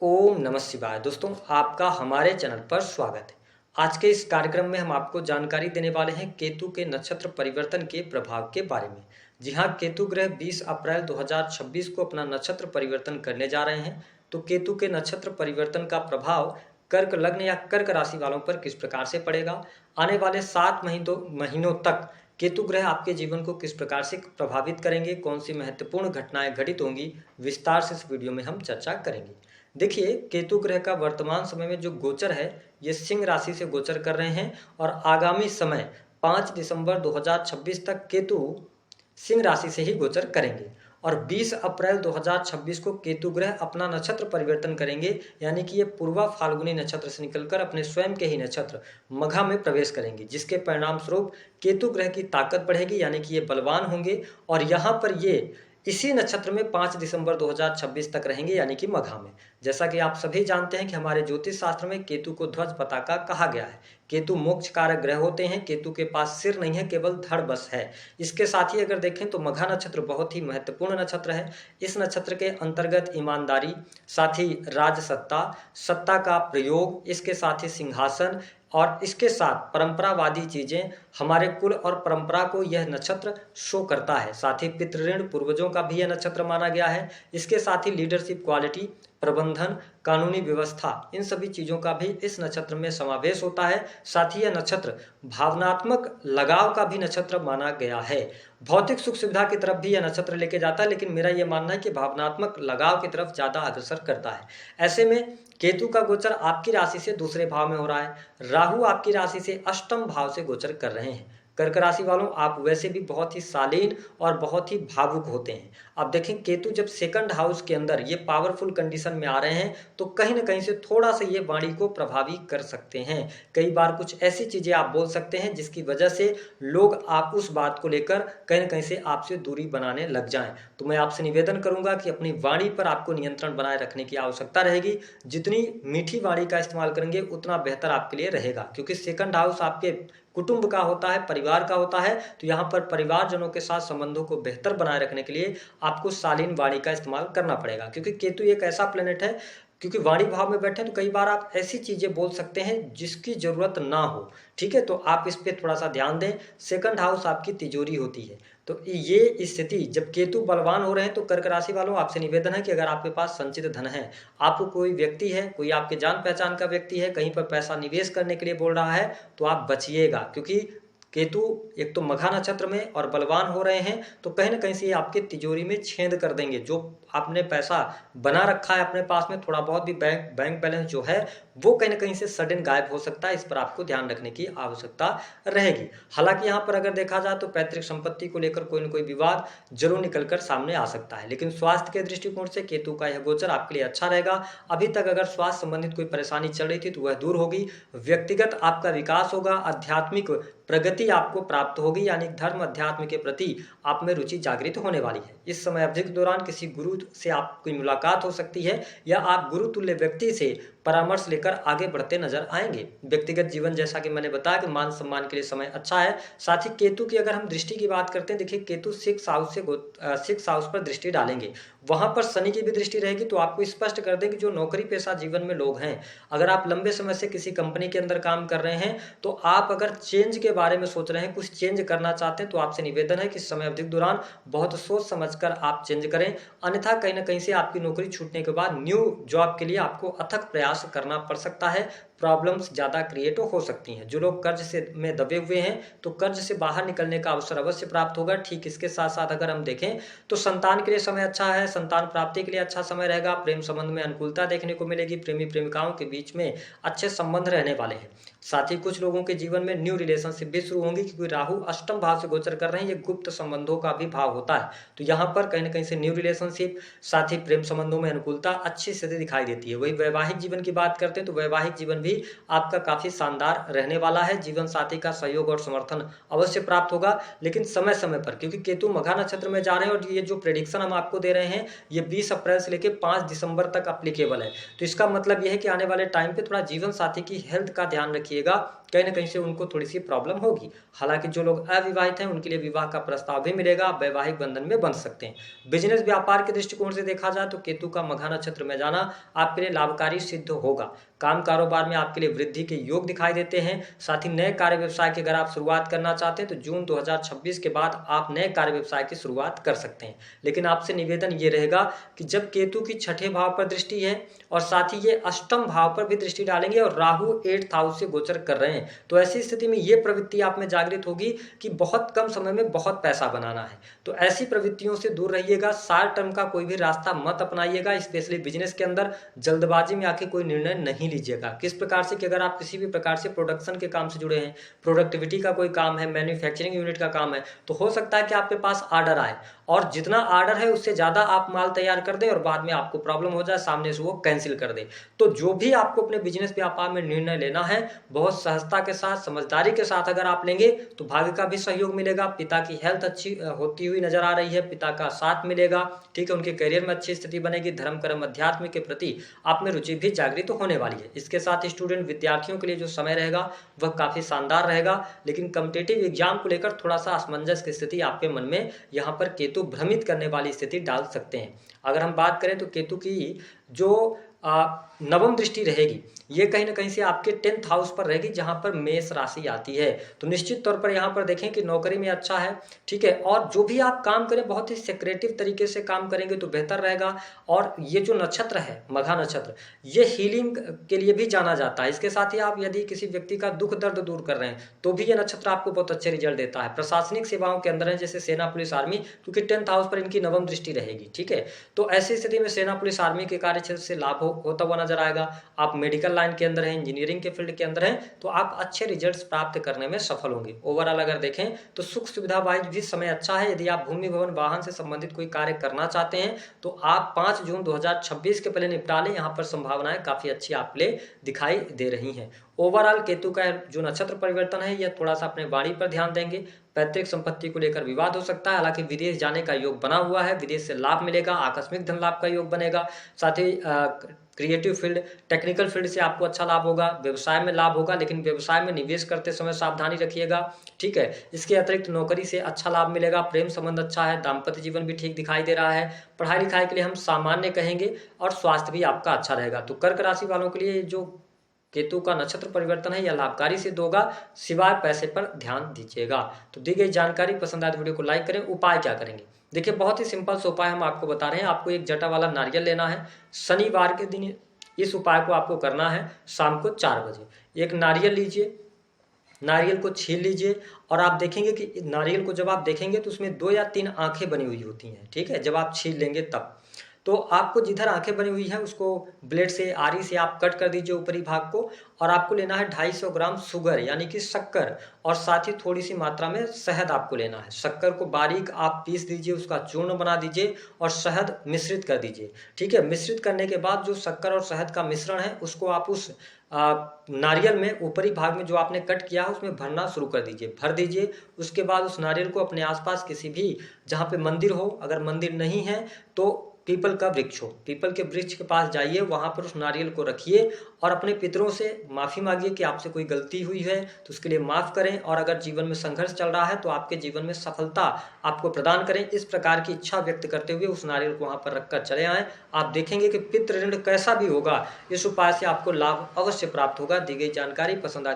ओम नमः शिवाय। दोस्तों, आपका हमारे चैनल पर स्वागत है। आज के इस कार्यक्रम में हम आपको जानकारी देने वाले हैं केतु के नक्षत्र परिवर्तन के प्रभाव के बारे में। जी हाँ, केतु ग्रह 20 अप्रैल 2026 को अपना नक्षत्र परिवर्तन करने जा रहे हैं। तो केतु के नक्षत्र परिवर्तन का प्रभाव कर्क लग्न या कर्क राशि वालों पर किस प्रकार से पड़ेगा, आने वाले 7 महीनों तक केतु ग्रह आपके जीवन को किस प्रकार से प्रभावित करेंगे, कौन सी महत्वपूर्ण घटनाएं घटित होंगी, विस्तार से इस वीडियो में हम चर्चा करेंगे। देखिए, केतु ग्रह का वर्तमान समय में जो गोचर है, ये सिंह राशि से गोचर कर रहे हैं और आगामी समय 5 दिसंबर 2026 तक केतु सिंह राशि से ही गोचर करेंगे और 20 अप्रैल 2026 को केतु ग्रह अपना नक्षत्र परिवर्तन करेंगे, यानी कि ये पूर्वा फाल्गुनी नक्षत्र से निकलकर अपने स्वयं के ही नक्षत्र मघा में प्रवेश करेंगे, जिसके परिणाम स्वरूप केतु ग्रह की ताकत बढ़ेगी, यानी कि ये बलवान होंगे और यहाँ पर ये इसी नक्षत्र में 5 दिसंबर 2026 तक रहेंगे, यानी कि मघा में। जैसा कि आप सभी जानते हैं कि हमारे ज्योतिष शास्त्र में केतु को ध्वज पताका कहा गया है। केतु मोक्ष कारक ग्रह होते हैं। केतु के पास सिर नहीं है, केवल धड़ बस है। इसके साथ ही अगर देखें तो मघा नक्षत्र बहुत ही महत्वपूर्ण नक्षत्र है। इस नक्षत्र के अंतर्गत ईमानदारी, साथ ही राजसत्ता, सत्ता का प्रयोग, इसके साथ ही सिंहासन और इसके साथ परंपरावादी चीजें, हमारे कुल और परंपरा को यह नक्षत्र शो करता है। साथ ही पितृऋण, पूर्वजों का भी यह नक्षत्र माना गया है। इसके साथ ही लीडरशिप क्वालिटी, प्रबंधन, कानूनी व्यवस्था, इन सभी चीजों का भी इस नक्षत्र में समावेश होता है। साथ ही यह नक्षत्र भावनात्मक लगाव का भी नक्षत्र माना गया है। भौतिक सुख सुविधा की तरफ भी यह नक्षत्र लेके जाता है, लेकिन मेरा यह मानना है कि भावनात्मक लगाव की तरफ ज्यादा अग्रसर करता है। ऐसे में केतु का गोचर आपकी राशि से दूसरे भाव में हो रहा है। राहु आपकी राशि से अष्टम भाव से गोचर कर रहे हैं। कर्क राशि वालों, आप वैसे भी बहुत ही शालीन और बहुत ही भावुक होते हैं। अब देखें, केतु जब सेकंड हाउस के अंदर ये पावरफुल कंडीशन में आ रहे हैं तो कहीं ना कहीं से थोड़ा सा ये वाणी को प्रभावी कर सकते हैं। कई बार कुछ ऐसी चीजें आप बोल सकते हैं जिसकी वजह से लोग आप उस बात को लेकर कहीं ना कहीं से आपसे दूरी बनाने लग जाएं। तो मैं आपसे निवेदन करूंगा कि अपनी वाणी पर आपको नियंत्रण बनाए रखने की आवश्यकता रहेगी। जितनी मीठी वाणी का इस्तेमाल करेंगे उतना बेहतर आपके लिए रहेगा, क्योंकि सेकंड हाउस आपके कुटुंब का होता है, परिवार का होता है। तो यहाँ पर परिवारजनों के साथ संबंधों को बेहतर बनाए रखने के लिए आपको शालीन वाणी का इस्तेमाल करना पड़ेगा, क्योंकि केतु एक ऐसा प्लेनेट है, क्योंकि वाणी भाव में बैठे तो कई बार आप ऐसी चीजें बोल सकते हैं जिसकी जरूरत ना हो। ठीक है, तो आप इस पे थोड़ा सा ध्यान दें। सेकंड हाउस आपकी तिजोरी होती है। तो ये स्थिति जब केतु बलवान हो रहे हैं तो कर्क राशि वालों, आपसे निवेदन है कि अगर आपके पास संचित धन है, आपको कोई व्यक्ति है, कोई आपके जान पहचान का व्यक्ति है, कहीं पर पैसा निवेश करने के लिए बोल रहा है, तो आप बचिएगा, क्योंकि केतु एक तो मघा नक्षत्र में और बलवान हो रहे हैं, तो कहीं ना कहीं से ये आपके तिजोरी में छेद कर देंगे। जो आपने पैसा बना रखा है अपने पास में, थोड़ा बहुत भी बैंक बैलेंस जो है वो कहीं ना कहीं से सडन गायब हो सकता है। इस पर आपको ध्यान रखने की आवश्यकता रहेगी। हालांकि यहाँ पर अगर देखा जाए तो पैतृक संपत्ति को लेकर कोई न कोई विवाद जरूर निकलकर सामने आ सकता है, लेकिन स्वास्थ्य के दृष्टिकोण से केतु का यह गोचर आपके लिए अच्छा रहेगा। अभी तक अगर स्वास्थ्य संबंधित कोई परेशानी चल रही थी तो वह दूर होगी। व्यक्तिगत आपका विकास होगा, आध्यात्मिक प्रगति आपको प्राप्त होगी, यानी धर्म अध्यात्म के प्रति आप में रुचि जागृत होने वाली है। इस समय अवधि के दौरान किसी गुरु से आपकी मुलाकात हो सकती है या आप गुरु तुल्य व्यक्ति से परामर्श लेकर आगे बढ़ते नजर आएंगे। व्यक्तिगत जीवन, जैसा कि मैंने बताया कि मान सम्मान के लिए समय अच्छा है। साथ ही केतु की अगर हम दृष्टि की बात करते हैं, देखिए केतु 6 हाउस पर दृष्टि डालेंगे, वहां पर शनि की भी दृष्टि रहेगी। तो आपको स्पष्ट कर दें कि जो नौकरी पेशा जीवन में लोग हैं, अगर आप लंबे समय से किसी कंपनी के अंदर काम कर रहे हैं तो आप अगर चेंज के बारे में सोच रहे हैं, कुछ चेंज करना चाहते हैं, तो आपसे निवेदन है कि समय अवधि के दौरान बहुत सोच समझकर आप चेंज करें। अन्यथा कहीं ना कहीं से आपकी नौकरी छूटने के बाद न्यू जॉब के लिए आपको अथक प्रयास करना पड़ सकता है। प्रॉब्लम्स ज्यादा क्रिएट हो सकती हैं। जो लोग कर्ज से में दबे हुए हैं तो कर्ज से बाहर निकलने का अवसर अवश्य प्राप्त होगा। ठीक इसके साथ साथ अगर हम देखें तो संतान के लिए समय अच्छा है, संतान प्राप्ति के लिए अच्छा समय रहेगा। प्रेम संबंध में अनुकूलता देखने को मिलेगी। प्रेमी प्रेमिकाओं के बीच में अच्छे संबंध रहने वाले हैं। साथ ही कुछ लोगों के जीवन में न्यू रिलेशनशिप भी शुरू होंगी, क्योंकि राहु अष्टम भाव से गोचर कर रहे हैं। ये गुप्त संबंधों का भी भाव होता है, तो यहाँ पर कहीं ना कहीं से न्यू रिलेशनशिप, साथ ही प्रेम संबंधों में अनुकूलता अच्छी स्थिति दिखाई देती है। वही वैवाहिक जीवन की बात करते हैं तो वैवाहिक जीवन भी आपका काफी शानदार रहने वाला है। जीवन साथी का सहयोग और समर्थन अवश्य प्राप्त होगा, लेकिन समय समय पर, क्योंकि केतु मघा नक्षत्र में जा रहे हैं और ये जो प्रेडिक्शन हम आपको दे रहे हैं ये 20 अप्रैल से लेकर 5 दिसंबर तक अप्लीकेबल है। तो इसका मतलब यह है कि आने वाले टाइम पे थोड़ा जीवन साथी की हेल्थ का ध्यान रखिएगा, कहीं ना कहीं से उनको थोड़ी सी प्रॉब्लम होगी। हालांकि जो लोग अविवाहित हैं उनके लिए विवाह का प्रस्ताव भी मिलेगा, आप वैवाहिक बंधन में बंध सकते हैं। बिजनेस व्यापार के दृष्टिकोण से देखा जाए तो केतु का मघा नक्षत्र में जाना आपके लिए लाभकारी सिद्ध होगा। काम कारोबार में आपके लिए वृद्धि के योग दिखाई देते हैं। साथ ही नए कार्य व्यवसाय की अगर आप शुरुआत करना चाहते हैं तो जून 2026 के बाद आप नए कार्य व्यवसाय की शुरुआत कर सकते हैं। लेकिन आपसे निवेदन ये रहेगा कि जब केतु की छठे भाव पर दृष्टि है और साथ ही ये अष्टम भाव पर भी दृष्टि डालेंगे और राहु 8th हाउस से गोचर कर रहे हैं, तो ऐसी स्थिति में ये प्रवृत्ति आप में जागृत होगी कि बहुत कम समय में बहुत पैसा बनाना है। तो ऐसी प्रवृत्तियों से दूर रहिएगा। शॉर्ट टर्म का कोई भी रास्ता मत अपनाइएगा। स्पेशली बिजनेस के अंदर जल्दबाजी में आके कोई निर्णय नहीं लीजिएगा। किस प्रकार से कि अगर आप किसी भी प्रकार से प्रोडक्शन के काम से जुड़े हैं, प्रोडक्टिविटी का कोई काम है, मैन्युफैक्चरिंग यूनिट का काम है, तो हो सकता है कि आपके पास ऑर्डर आए और जितना ऑर्डर है उससे ज़्यादा आप माल तैयार कर दें और बाद में आपको प्रॉब्लम हो जाए, सामने से वो कैंसिल कर दे। तो जो भी आपको अपने बिजनेस व्यापार में निर्णय लेना है बहुत सहजता के साथ, समझदारी के साथ अगर आप लेंगे तो भाग्य का भी सहयोग मिलेगा। पिता की हेल्थ अच्छी होती हुई नजर आ रही है, पिता का साथ मिलेगा, ठीक है, उनके करियर में अच्छी स्थिति बनेगी। धर्म कर्म अध्यात्म के प्रति आप में रुचि भी जागृत होने वाली है। इसके साथ स्टूडेंट विद्यार्थियों के लिए जो समय रहेगा वह काफी शानदार रहेगा। लेकिन कॉम्पिटिटिव एग्जाम को लेकर थोड़ा सा असमंजस की स्थिति आपके मन में यहाँ पर केतु भ्रमित करने वाली स्थिति डाल सकते हैं। अगर हम बात करें तो केतु की जो नवम दृष्टि रहेगी ये कहीं ना कहीं से आपके 10th हाउस पर रहेगी, जहां पर मेष राशि आती है। तो निश्चित तौर पर यहां पर देखें कि नौकरी में अच्छा है, ठीक है, और जो भी आप काम करें बहुत ही सेक्रेटिव तरीके से काम करेंगे तो बेहतर रहेगा। और ये जो नक्षत्र है मघा नक्षत्र, ये हीलिंग के लिए भी जाना जाता है। इसके साथ ही आप यदि किसी व्यक्ति का दुख दर्द दूर कर रहे हैं तो भी ये नक्षत्र आपको बहुत अच्छे रिजल्ट देता है। प्रशासनिक सेवाओं के अंदर है, जैसे सेना पुलिस आर्मी, क्योंकि 10th हाउस पर इनकी नवम दृष्टि रहेगी, ठीक है। तो ऐसी स्थिति में सेना पुलिस आर्मी के कार्य क्षेत्र से लाभ होता हुआ नजर आएगा। आप मेडिकल लाइन के अंदर हैं, इंजीनियरिंग के फील्ड के अंदर हैं, तो आप अच्छे रिजल्ट्स प्राप्त करने में सफल होंगे। ओवरऑल अगर देखें तो सुख सुविधा वाइज भी समय अच्छा है। यदि आप भूमि भवन वाहन से संबंधित कोई कार्य करना चाहते हैं तो आप 5 जून 2026 के पहले निपटा लें। यहाँ पर संभावनाएं काफी अच्छी आप लिए दिखाई दे रही हैं। ओवरऑल केतु का जो नक्षत्र परिवर्तन है यह थोड़ा सा अपने वाणी पर ध्यान देंगे। पैतृक संपत्ति को लेकर विवाद हो सकता है, हालांकि विदेश जाने का योग बना हुआ है, विदेश से लाभ मिलेगा, आकस्मिक धन लाभ का योग बनेगा। साथ ही क्रिएटिव फील्ड, टेक्निकल फील्ड से आपको अच्छा लाभ होगा, व्यवसाय में लाभ होगा, लेकिन व्यवसाय में निवेश करते समय सावधानी रखिएगा, ठीक है। इसके अतिरिक्त नौकरी से अच्छा लाभ मिलेगा, प्रेम संबंध अच्छा है, दाम्पत्य जीवन भी ठीक दिखाई दे रहा है। पढ़ाई लिखाई के लिए हम सामान्य कहेंगे और स्वास्थ्य भी आपका अच्छा रहेगा। तो कर्क राशि वालों के लिए जो केतु का नक्षत्र परिवर्तन है यह लाभकारी सिद्ध होगा, सिवाय पैसे पर ध्यान दीजिएगा। तो दी गई जानकारी पसंद आए तो वीडियो को लाइक करें। उपाय क्या करेंगे, देखिए बहुत ही सिंपल से उपाय हम आपको बता रहे हैं। आपको एक जटा वाला नारियल लेना है, शनिवार के दिन इस उपाय को आपको करना है। शाम को 4 बजे एक नारियल लीजिए, नारियल को छील लीजिए और आप देखेंगे कि नारियल को जब आप देखेंगे तो उसमें 2 या 3 आंखें बनी हुई होती हैं, ठीक है। जब आप छील लेंगे तब तो आपको जिधर आंखें बनी हुई हैं उसको ब्लेड से, आरी से आप कट कर दीजिए ऊपरी भाग को। और आपको लेना है 250 ग्राम शुगर यानी कि शक्कर, और साथ ही थोड़ी सी मात्रा में शहद आपको लेना है। शक्कर को बारीक आप पीस दीजिए, उसका चूर्ण बना दीजिए और शहद मिश्रित कर दीजिए, ठीक है। मिश्रित करने के बाद जो शक्कर और शहद का मिश्रण है उसको आप उस नारियल में ऊपरी भाग में जो आपने कट किया है उसमें भरना शुरू कर दीजिए, भर दीजिए। उसके बाद उस नारियल को अपने आसपास किसी भी जहाँ पे मंदिर हो, अगर मंदिर नहीं है तो पीपल का वृक्ष हो, पीपल के वृक्ष के पास जाइए, वहां पर उस नारियल को रखिए और अपने पितरों से माफी मांगिए कि आपसे कोई गलती हुई है तो उसके लिए माफ करें। और अगर जीवन में संघर्ष चल रहा है तो आपके जीवन में सफलता आपको प्रदान करें। इस प्रकार की इच्छा व्यक्त करते हुए उस नारियल को वहां पर रखकर चले आएं। आप देखेंगे कि पितृ ऋण कैसा भी होगा, इस उपाय से आपको लाभ अवश्य प्राप्त होगा। दी गई जानकारी पसंद आए